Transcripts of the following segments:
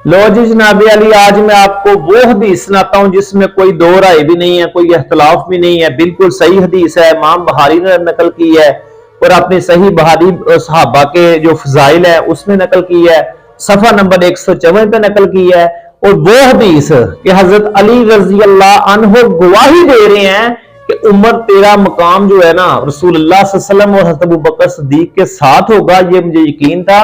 लो जी जनाब अली, आज मैं आपको वो हदीस सुनाता हूं जिसमें कोई दो राय भी नहीं है, कोई इख्तलाफ भी नहीं है, बिल्कुल सही हदीस है। इमाम बुखारी ने नकल की है और अपने सही बुखारी सहाबा के जो फजाइल है उसमें नकल की है, सफा नंबर 154 पे नकल की है। और वो हदीस कि हजरत अली रजी अल्लाह अन्हु गवाही दे रहे हैं कि उमर तेरा मकाम जो है ना रसूलुल्लाह सल्लल्लाहु अलैहि वसल्लम और हजरत अबू बकर सिद्दीक के साथ होगा, ये मुझे यकीन था।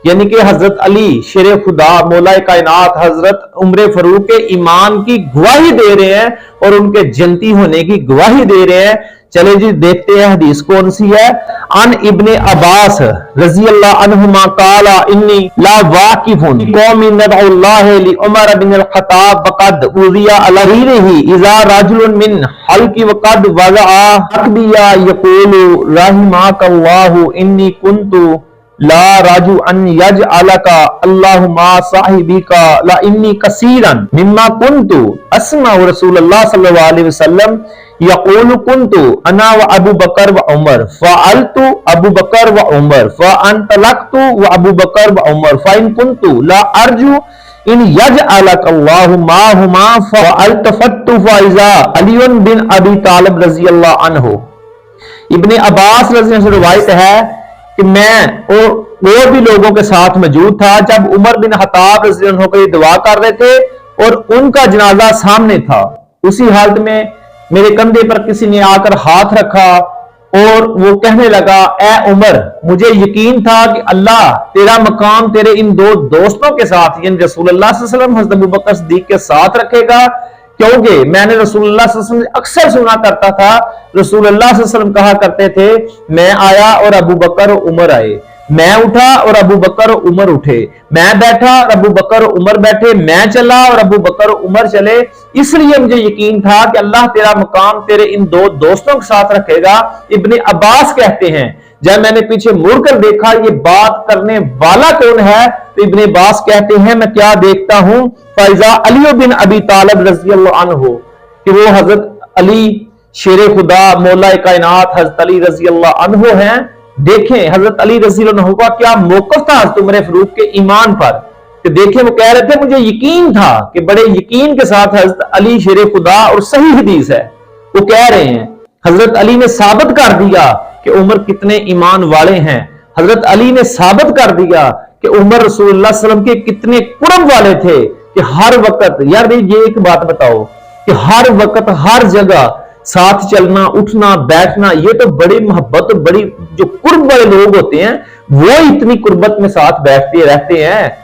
यानी कि हजरत अली शेर खुदा मौला कायनात हजरत उम्र फारूक के ईमान की गवाही दे रहे हैं और उनके जन्नती होने की गवाही दे रहे हैं। चले जी देखते हैं हदीस कौन सी है। अन इब्ने अब्बास रजी अल्लाह अन्हुमा काला इन्नी ला वाकिफुन कौमी नदउल्लाह लि उमर बिन अल खत्ताब वक़द उज़िया अलगीरिही इज़ा रजुलन मिन हल्की वक़द वज़अ अकबिया यक़ूलु रहिमकल्लाहु इन्नी कुन्तु ला राजू अन यजअलका अल्लाहु मा साहिबिका ला इन्नी कसीरन मिम्मा कुन्तु अस्मा रसूलुल्लाह सल्लल्लाहु अलैहि वसल्लम यक़ूलु कुन्तु अना व अबू बकर व उमर फ़अलतु अबू बकर व उमर फ़अनतलक़तु व अबू बकर व उमर फ़इन कुन्तु ला अर्जू इन यजअलकल्लाहु माहुमा फ़अल्तफ़तु फ़इज़ा अली बिन अबी तालिब रज़ियल्लाहु अन्हु। इब्ने अब्बास रज़ी अल्लाह से रिवायत है कि मैं और भी लोगों के साथ मौजूद था जब उमर बिन खत्ताब रज़ी अल्लाह अन्हु को दुआ कर रहे थे और उनका जनाजा सामने था। उसी हालत में मेरे कंधे पर किसी ने आकर हाथ रखा और वो कहने लगा, ए उमर, मुझे यकीन था कि अल्लाह तेरा मकाम तेरे इन दो दोस्तों के साथ यानी रसूलुल्लाह सल्लल्लाहु अलैहि वसल्लम हज़रत अबू बकर सिद्दीक के साथ रखेगा, क्योंकि मैंने रसूलुल्लाह सल्लल्लाहु अलैहि वसल्लम अक्सर सुना करता था, रसूलुल्लाह सल्लल्लाहु अलैहि वसल्लम कहा करते थे, मैं आया और अबू बकर और उमर आए, मैं उठा और अबू बकर और उमर उठे, मैं बैठा और अबू बकर और उमर बैठे, मैं चला और अबू बकर और उमर चले। इसलिए मुझे यकीन था कि अल्लाह तेरा मकाम तेरे इन दो दोस्तों के साथ रखेगा। इब्ने अब्बास कहते हैं जब मैंने पीछे मुड़कर देखा ये बात करने वाला कौन है, तो इब्ने अब्बास कहते हैं मैं क्या देखता हूं, फैजा अली बिन अबी तालिब रज़ियल्लाहु अन्हु, कि वो हजरत अली शेर खुदा मौला कायनात हजरत अली रज़ियल्लाहु अन्हु हैं। देखें हजरत अली रज़ियल्लाहु अन्हु का क्या मौक़िफ़ था हजरत उमर फारूक के ईमान पर, कि देखें वो कह रहे थे मुझे यकीन था कि बड़े यकीन के साथ हजरत अली शेर खुदा और सही हदीस है, वो कह रहे हैं हजरत अली ने साबित कर दिया कि उमर कितने ईमान वाले हैं। हजरत अली ने साबित कर दिया कि उमर रसूलुल्लाह सल्लल्लाहु अलैहि वसल्लम के कितने कुर्ब वाले थे कि हर वक्त, यार ये एक बात बताओ कि हर वक्त हर जगह साथ चलना उठना बैठना, ये तो बड़ी मोहब्बत बड़ी जो कुर्ब वाले लोग होते हैं वो इतनी कुर्बत में साथ बैठते रहते हैं।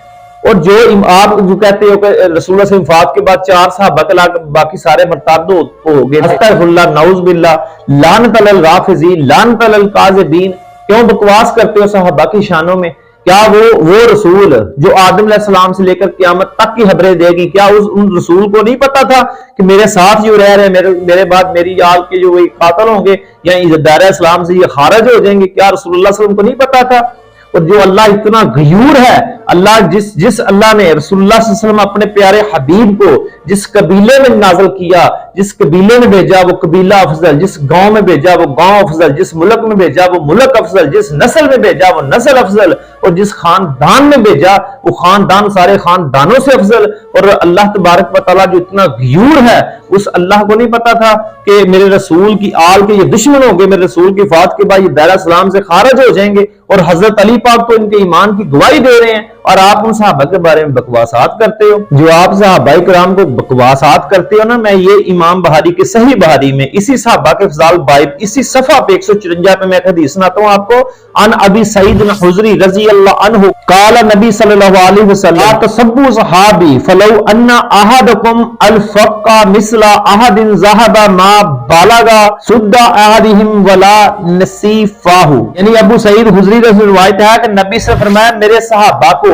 और जो आप जो कहते हो कि रसूलुल्लाह से वफात के बाद 4 सहाबा के अलावा बाकी सारे मरताद हो गए, अस्तगफिरुल्लाह नऊज़ बिल्लाह लानत अलल राफ़िज़ीन लानत अलल काज़िबीन, क्यों बकवास करते हो सहाबा की शानों में? क्या वो रसूल जो आदम अलैहिस्सलाम से लेकर क़यामत तक की खबरें देगी, क्या उन रसूल को नहीं पता था कि मेरे साथ जो रह रहे मेरे बाद मेरी आल के जो कातिल होंगे या दायरा इस्लाम से ये खारिज हो जाएंगे? क्या रसूलुल्लाह सल्लल्लाहु अलैहि वसल्लम को नहीं पता था? और जो अल्लाह इतना गयूर है, अल्लाह जिस अल्लाह ने रसूलुल्लाह सल्लल्लाहु अलैहि वसल्लम अपने प्यारे हबीब को जिस कबीले में नाज़िल किया, जिस कबीले में भेजा वो कबीला अफजल, जिस गांव में भेजा वो गांव अफजल, जिस मुल्क में भेजा वो मुल्क अफजल, जिस नस्ल में भेजा वो नस्ल अफजल, और जिस खानदान में भेजा वो खानदान सारे खानदानों से अफजल। और अल्लाह तबारक व तआला जो इतना गयूर है, उस अल्लाह को नहीं पता था कि मेरे रसूल की आल के ये दुश्मन होंगे, मेरे रसूल की वफात के बाद ये दायरा इस्लाम से खारिज हो जाएंगे। और हजरत अली पाक तो इनके ईमान की गवाही दे रहे हैं और आप उन सहाबा के बारे में बकवासात करते हो। जो आप सहाबाए किराम को बकवासात करते हो ना, मैं ये इमाम बुखारी के सही बुखारी में इसी सहाबा के फज़ाइल बाइब इसी सफ़ा पे 154 पे मैं हदीस सुनाता हूं आपको। अन अबी सईद खुदरी रज़ियल्लाहु अन्हु क़ाल नबी सल्लल्लाहु अलैहि वसल्लम तसब्बु सहाबी फलौ अन्ना अहदकुम अलफक्का मिसला अहदिन ज़हबा मा बालगा सुद्दा अहदिहिम वला नसीफाहु। यानी अबू सईद खुदरी से रिवायत है कि नबी से फरमाया मेरे सहाबा को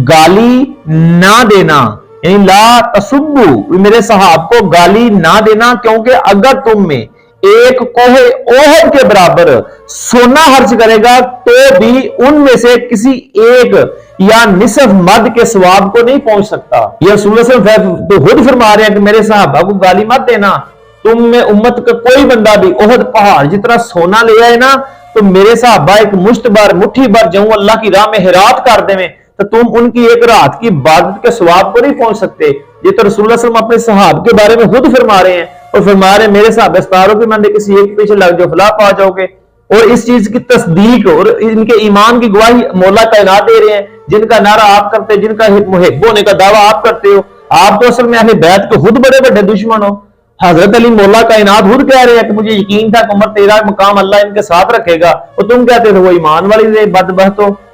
गाली ना देना, यानी ला तसुब्बु, मेरे सहाब को गाली ना देना, क्योंकि अगर तुम में एक कोहे ओहद के बराबर सोना खर्च करेगा तो भी उनमें से किसी एक या निसफ मद के सवाब को नहीं पहुंच सकता। यह रसूल तो खुद फरमा रहे हैं कि मेरे सहाबा को गाली मत देना, तुम में उम्मत का कोई बंदा भी ओहद पहाड़ जितना सोना ले आए ना, तो मेरे सहाबा एक मुश्त बार मुट्ठी बार जाऊं अल्लाह की राह में हिरात कर देवे تو تم ان کی ایک رات کی عبادت کے ثواب کو نہیں پہنچ سکتے؟ یہ تو رسول اللہ صلی اللہ علیہ وسلم اپنے صحابہ کے بارے میں خود فرما رہے ہیں، اور فرما رہے ہیں میرے صحابہ ستاروں کے مندے کسی ایک پیچھے لگ جو فلاح پا جاؤ گے۔ اور اس چیز کی تصدیق اور ان کے ایمان کی گواہی مولا کائنات دے رہے ہیں، جن کا نعرہ آپ کرتے، جن کا محب ہونے کا دعویٰ آپ کرتے ہو۔ آپ تو اصل میں اہل بیت کے خود بڑے بڑے دشمن ہو۔ حضرت علی مولا کائنات خود کہہ رہے ہیں کہ مجھے یقین تھا کہ عمر تیرا مقام اللہ ان کے ساتھ رکھے گا، اور تم کہتے ہو وہ ایمان والی بدبخت ہو۔